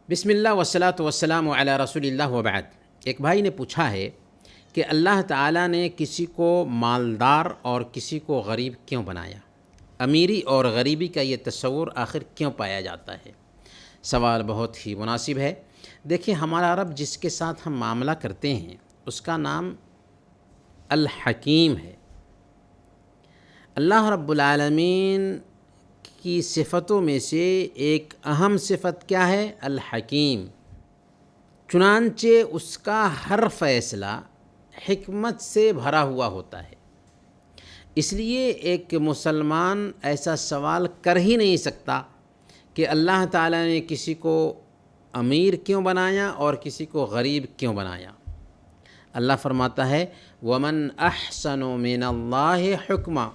بسم اللہ والصلاۃ والسلام علی رسول اللہ وبعد۔ ایک بھائی نے پوچھا ہے کہ اللہ تعالیٰ نے کسی کو مالدار اور کسی کو غریب کیوں بنایا؟ امیری اور غریبی کا یہ تصور آخر کیوں پایا جاتا ہے؟ سوال بہت ہی مناسب ہے۔ دیکھیں، ہمارا رب جس کے ساتھ ہم معاملہ کرتے ہیں اس کا نام الحکیم ہے۔ اللہ رب العالمین کی صفتوں میں سے ایک اہم صفت کیا ہے؟ الحکیم۔ چنانچہ اس کا ہر فیصلہ حکمت سے بھرا ہوا ہوتا ہے۔ اس لیے ایک مسلمان ایسا سوال کر ہی نہیں سکتا کہ اللہ تعالیٰ نے کسی کو امیر کیوں بنایا اور کسی کو غریب کیوں بنایا۔ اللہ فرماتا ہے وَمَنْ أَحْسَنُ مِنَ اللَّهِ حُکْمًا۔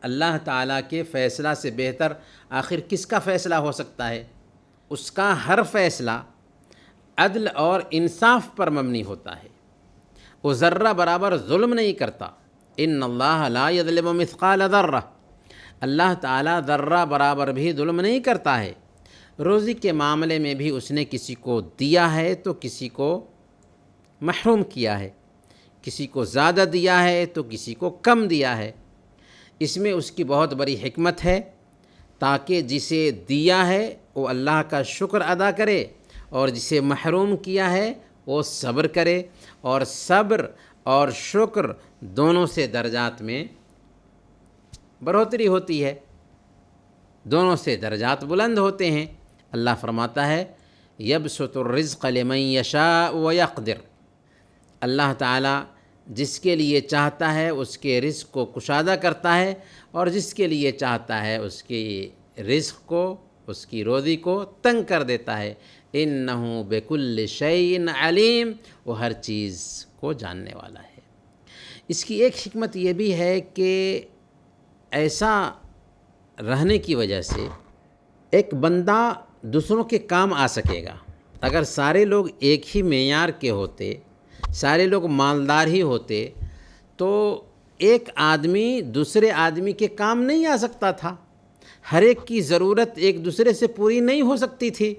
اللہ تعالیٰ کے فیصلہ سے بہتر آخر کس کا فیصلہ ہو سکتا ہے؟ اس کا ہر فیصلہ عدل اور انصاف پر مبنی ہوتا ہے۔ وہ ذرہ برابر ظلم نہیں کرتا۔ ان اللہ لا یظلم مثقال ذرہ۔ اللہ تعالیٰ ذرہ برابر بھی ظلم نہیں کرتا ہے۔ روزی کے معاملے میں بھی اس نے کسی کو دیا ہے تو کسی کو محروم کیا ہے، کسی کو زیادہ دیا ہے تو کسی کو کم دیا ہے۔ اس میں اس کی بہت بڑی حکمت ہے تاکہ جسے دیا ہے وہ اللہ کا شکر ادا کرے اور جسے محروم کیا ہے وہ صبر کرے، اور صبر اور شکر دونوں سے درجات میں بڑھوتری ہوتی ہے، دونوں سے درجات بلند ہوتے ہیں۔ اللہ فرماتا ہے یبسط الرزق لمن یشاء ویقدر۔ اللہ تعالیٰ جس کے لیے چاہتا ہے اس کے رزق کو کشادہ کرتا ہے، اور جس کے لیے چاہتا ہے اس کی رزق کو، اس کی روزی کو تنگ کر دیتا ہے۔ انہ بکل شیء علیم۔ وہ ہر چیز کو جاننے والا ہے۔ اس کی ایک حکمت یہ بھی ہے کہ ایسا رہنے کی وجہ سے ایک بندہ دوسروں کے کام آ سکے گا۔ اگر سارے لوگ ایک ہی معیار کے ہوتے، سارے لوگ مالدار ہی ہوتے، تو ایک آدمی دوسرے آدمی کے کام نہیں آ سکتا تھا، ہر ایک کی ضرورت ایک دوسرے سے پوری نہیں ہو سکتی تھی۔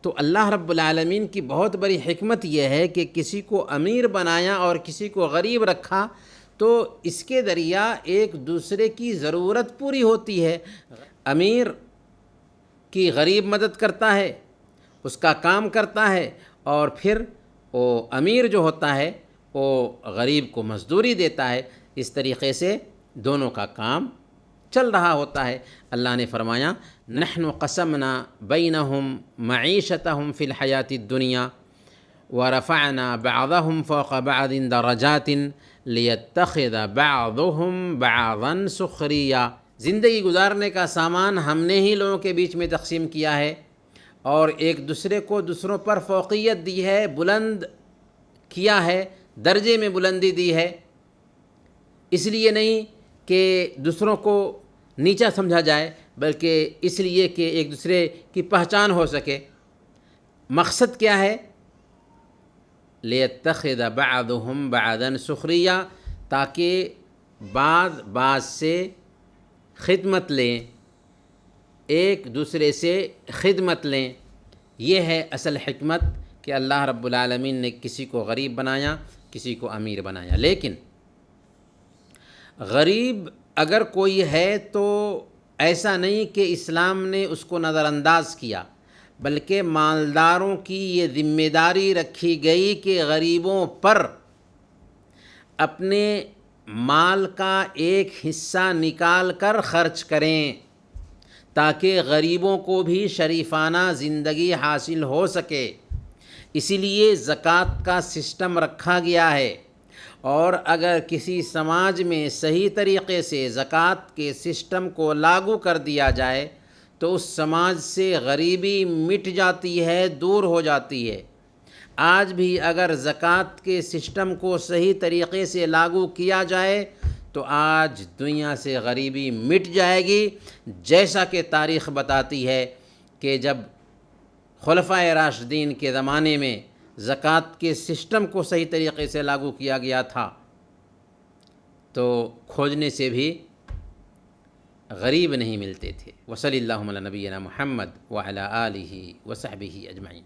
تو اللہ رب العالمین کی بہت بڑی حکمت یہ ہے کہ کسی کو امیر بنایا اور کسی کو غریب رکھا، تو اس کے ذریعہ ایک دوسرے کی ضرورت پوری ہوتی ہے۔ امیر کی غریب مدد کرتا ہے، اس کا کام کرتا ہے، اور پھر وہ امیر جو ہوتا ہے وہ غریب کو مزدوری دیتا ہے۔ اس طریقے سے دونوں کا کام چل رہا ہوتا ہے۔ اللہ نے فرمایا نحن قسمنا بینہم معیشتہم فی الحیاۃ الدنیا ورفعنا بعضهم فوق بعض درجات لیتخذ بعضهم بعضا سخریا۔ زندگی گزارنے کا سامان ہم نے ہی لوگوں کے بیچ میں تقسیم کیا ہے، اور ایک دوسرے کو دوسروں پر فوقیت دی ہے، بلند کیا ہے، درجے میں بلندی دی ہے۔ اس لیے نہیں کہ دوسروں کو نیچا سمجھا جائے، بلکہ اس لیے کہ ایک دوسرے کی پہچان ہو سکے۔ مقصد کیا ہے؟ لیتخذ بعضهم بعضا سخریا، تاکہ بعض سے خدمت لیں، ایک دوسرے سے خدمت لیں۔ یہ ہے اصل حکمت کہ اللہ رب العالمین نے کسی کو غریب بنایا، کسی کو امیر بنایا۔ لیکن غریب اگر کوئی ہے تو ایسا نہیں کہ اسلام نے اس کو نظر انداز کیا، بلکہ مالداروں کی یہ ذمہ داری رکھی گئی کہ غریبوں پر اپنے مال کا ایک حصہ نکال کر خرچ کریں، تاکہ غریبوں کو بھی شریفانہ زندگی حاصل ہو سکے۔ اسی لیے زکوٰۃ کا سسٹم رکھا گیا ہے، اور اگر کسی سماج میں صحیح طریقے سے زکوٰۃ کے سسٹم کو لاگو کر دیا جائے تو اس سماج سے غریبی مٹ جاتی ہے، دور ہو جاتی ہے۔ آج بھی اگر زکوٰۃ کے سسٹم کو صحیح طریقے سے لاگو کیا جائے تو آج دنیا سے غریبی مٹ جائے گی، جیسا کہ تاریخ بتاتی ہے کہ جب خلفائے راشدین کے زمانے میں زکوٰۃ کے سسٹم کو صحیح طریقے سے لاگو کیا گیا تھا تو کھوجنے سے بھی غریب نہیں ملتے تھے۔ وصلی اللہ علی نبینا محمد وعلی آلہ وصحبہ اجمعین۔